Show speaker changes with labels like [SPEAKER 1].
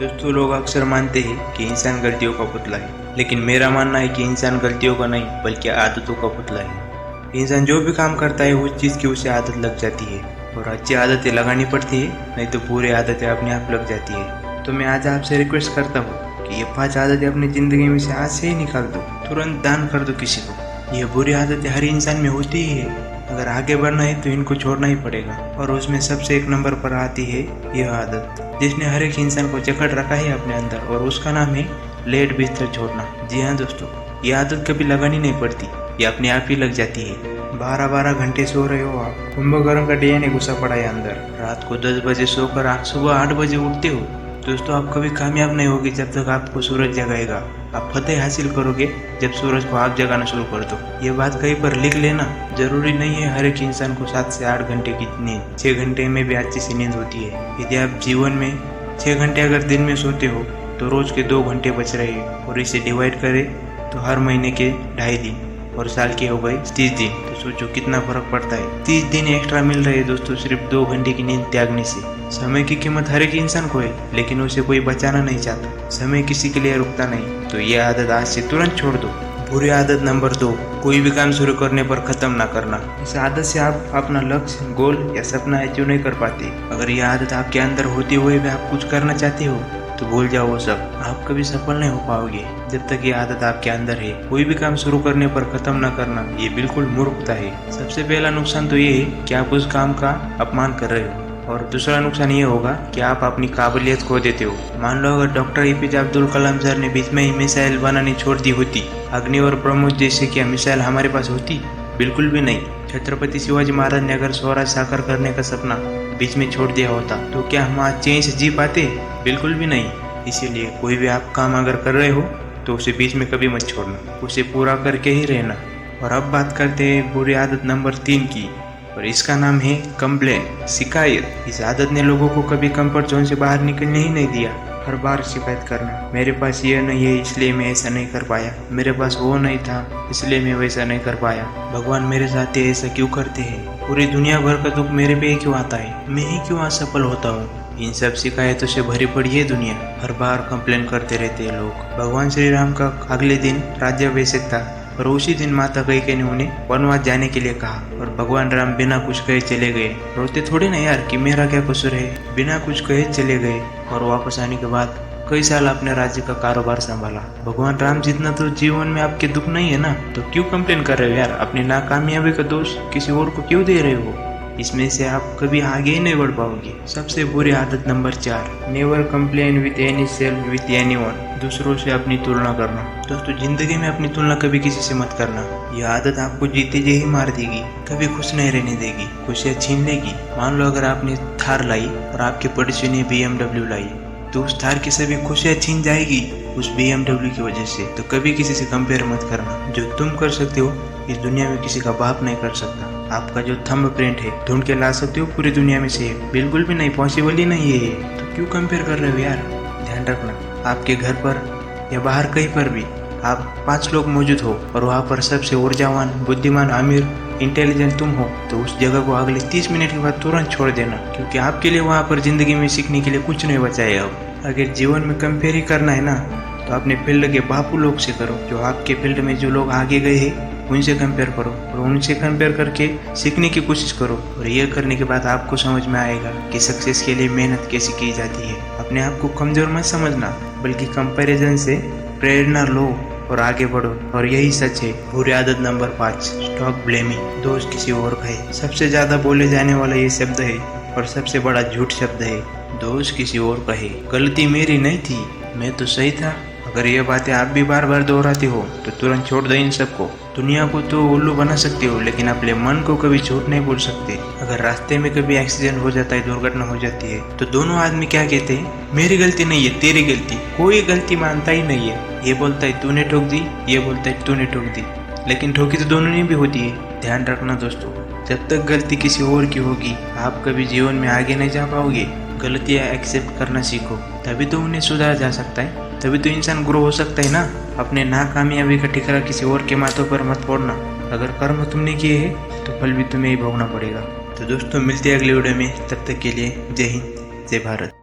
[SPEAKER 1] दोस्तों, लोग अक्सर मानते हैं कि इंसान गलतियों का पुतला है, लेकिन मेरा मानना है कि इंसान गलतियों का नहीं बल्कि आदतों का पुतला है। इंसान जो भी काम करता है उस चीज़ की उसे आदत लग जाती है, और अच्छी आदतें लगानी पड़ती है, नहीं तो बुरी आदतें अपने आप लग जाती है। तो मैं आज आपसे रिक्वेस्ट करता हूँ कि ये 5 आदतें अपनी ज़िंदगी में से आज से ही निकाल दो, तुरंत दान कर दो किसी को। ये बुरी आदतें हर इंसान में होती ही है, अगर आगे बढ़ना है तो इनको छोड़ना ही पड़ेगा। और उसमें सबसे एक नंबर पर आती है यह आदत जिसने हर एक इंसान को जकड़ रखा है अपने अंदर, और उसका नाम है लेट बिस्तर छोड़ना। जी हाँ दोस्तों, ये आदत कभी लगानी नहीं पड़ती, ये अपने आप ही लग जाती है। 12-12 घंटे सो रहे हो आप, कुंभकर्ण का डीएनए घुसा पड़ा है अंदर। रात को 10 बजे सोकर आप सुबह 8 बजे उठते हो। दोस्तों, आप कभी कामयाब नहीं होगे जब तक आपको सूरज जगाएगा। आप फतेह हासिल करोगे जब सूरज को आप जगाना शुरू कर दो। ये बात कहीं पर लिख लेना। जरूरी नहीं है हर एक इंसान को 7 से 8 घंटे की नींद, 6 घंटे में भी अच्छी सी नींद होती है। यदि आप जीवन में 6 घंटे अगर दिन में सोते हो तो रोज के 2 घंटे बच रहे हैं, और इसे डिवाइड करें तो हर महीने के 2.5 दिन, और साल के हो गए 30 दिन। तो सोचो कितना फर्क पड़ता है। 30 दिन एक्स्ट्रा मिल रहे हैं दोस्तों सिर्फ 2 घंटे की नींद त्यागने से। समय की कीमत हर एक इंसान को है, लेकिन उसे कोई बचाना नहीं चाहता। समय किसी के लिए रुकता नहीं, तो ये आदत आज से तुरंत छोड़ दो। बुरी आदत नंबर 2, कोई भी काम शुरू करने पर खत्म ना करना। इस आदत से आप अपना लक्ष्य, गोल या सपना अचीव नहीं कर पाते। अगर ये आदत आपके अंदर होते हुए भी आप कुछ करना चाहते हो तो भूल जाओ वो सब, आप कभी सफल नहीं हो पाओगे जब तक ये आदत आपके अंदर है। कोई भी काम शुरू करने पर खत्म न करना, ये बिल्कुल मूर्खता है। सबसे पहला नुकसान तो ये है कि आप उस काम का अपमान कर रहे हो, और दूसरा नुकसान ये होगा कि आप अपनी काबिलियत खो देते हो। मान लो अगर doctor APJ Abdul Kalam sir ने बीच में ही मिसाइल बनानी छोड़ दी होती, अग्नि और ब्रह्मोस जैसे क्या मिसाइल हमारे पास होती? बिल्कुल भी नहीं। छत्रपति शिवाजी महाराज ने अगर स्वराज साकार करने का सपना बीच में छोड़ दिया होता तो क्या हम आज चैन से जी पाते? बिल्कुल भी नहीं। इसीलिए कोई भी आप काम अगर कर रहे हो तो उसे बीच में कभी मत छोड़ना, उसे पूरा करके ही रहना। और अब बात करते हैं बुरी आदत नंबर 3 की, और इसका नाम है कंप्लेन, शिकायत। इस आदत ने लोगों को कभी कंफर्ट जोन से बाहर निकलने ही नहीं दिया। हर बार शिकायत करना, मेरे पास ये नहीं है इसलिए मैं ऐसा नहीं कर पाया, मेरे पास वो नहीं था इसलिए मैं वैसा नहीं कर पाया, भगवान मेरे साथ ऐसा क्यों करते हैं, पूरी दुनिया भर का दुख मेरे पे ही क्यों आता है, मैं ही क्यों असफल होता हूँ। इन सब शिकायतों से भरी पड़ी है दुनिया। हर बार कंप्लेन करते रहते हैं लोग। भगवान श्री राम का अगले दिन राज्याभिषेक था, और उसी दिन माता कैकेयी ने उन्हें वनवास जाने के लिए कहा, और भगवान राम बिना कुछ कहे चले गए। रोते थोड़े ना यार कि मेरा क्या कसूर है, बिना कुछ कहे चले गए, और वापस आने के बाद कई साल अपने राज्य का कारोबार संभाला। भगवान राम जितना तो जीवन में आपके दुख नहीं है ना, तो क्यों कंप्लेन कर रहे हो यार? अपनी नाकामयाबी का दोष किसी और को क्यों दे रहे हो? इसमें से आप कभी आगे ही नहीं बढ़ पाओगे। सबसे बुरी आदत number 4, never complain with any self with anyone. दूसरों से अपनी तुलना करना। दोस्तों, जिंदगी में अपनी तुलना कभी किसी से मत करना। यह आदत आपको जीते जी ही मार देगी, कभी खुश नहीं रहने देगी, खुशियाँ छीन लेगी। मान लो अगर आपने थार लाई और आपके पड़ोसी ने BMW लाई, तो उस थार की सभी खुशियाँ छीन जाएगी उस BMW की वजह से। तो कभी किसी से कंपेयर मत करना। जो तुम कर सकते हो इस दुनिया में किसी का बाप नहीं कर सकता। आपका जो थंब प्रिंट है ढूंढ के ला सकते हो पूरी दुनिया में से, बिल्कुल भी नहीं, पॉसिबल ही नहीं है। तो क्यों कंपेयर कर रहे हो यार? ध्यान रखना, आपके घर पर या बाहर कहीं पर भी आप 5 लोग मौजूद हो और वहाँ पर सबसे ऊर्जावान, बुद्धिमान, अमीर, इंटेलिजेंट तुम हो, तो उस जगह को अगले 30 मिनट के बाद तुरंत छोड़ देना, क्योंकि आपके लिए वहाँ पर जिंदगी में सीखने के लिए कुछ नहीं बचा है। अब अगर जीवन में कंपेयर ही करना है ना, तो अपने फील्ड के बापू लोग से करो। जो आपके फील्ड में जो लोग आगे गए हैं उनसे कंपेयर करो, और उनसे कंपेयर करके सीखने की कोशिश करो। और ये करने के बाद आपको समझ में आएगा कि सक्सेस के लिए मेहनत कैसे की जाती है। अपने आप को कमजोर मत समझना, बल्कि कंपैरिजन से प्रेरणा लो और आगे बढ़ो। और यही सच है। बुरी आदत नंबर 5, स्टॉप ब्लेमिंग। दोष किसी और का है। सबसे ज्यादा बोले जाने वाला ये शब्द है, और सबसे बड़ा झूठ शब्द है, दोष किसी और का है। गलती मेरी नहीं थी, मैं तो सही था। अगर ये बातें आप भी बार बार दोहराते हो तो तुरंत छोड़ दो इन सबको। दुनिया को तो उल्लू बना सकते हो, लेकिन अपने मन को कभी झूठ नहीं बोल सकते। अगर रास्ते में कभी एक्सीडेंट हो जाता है, दुर्घटना हो जाती है, तो दोनों आदमी क्या कहते हैं? मेरी गलती नहीं है, तेरी गलती। कोई गलती मानता ही नहीं है। ये बोलता है तूने ठोक दी, ये बोलता है तूने ठोक दी, लेकिन ठोकी तो दोनों ने भी होती है। ध्यान रखना दोस्तों, जब तक गलती किसी और की होगी आप कभी जीवन में आगे नहीं जा पाओगे। गलतियाँ एक्सेप्ट करना सीखो, तभी तो उन्हें सुधारा जा सकता है, तभी तो इंसान ग्रो हो सकता है ना। अपने नाकामयाबी का ठिकाना किसी और के माथों पर मत फोड़ना। अगर कर्म तुमने किए हैं तो फल भी तुम्हें ही भोगना पड़ेगा। तो दोस्तों, मिलते हैं अगले वीडियो में। तब तक के लिए जय हिंद, जय भारत।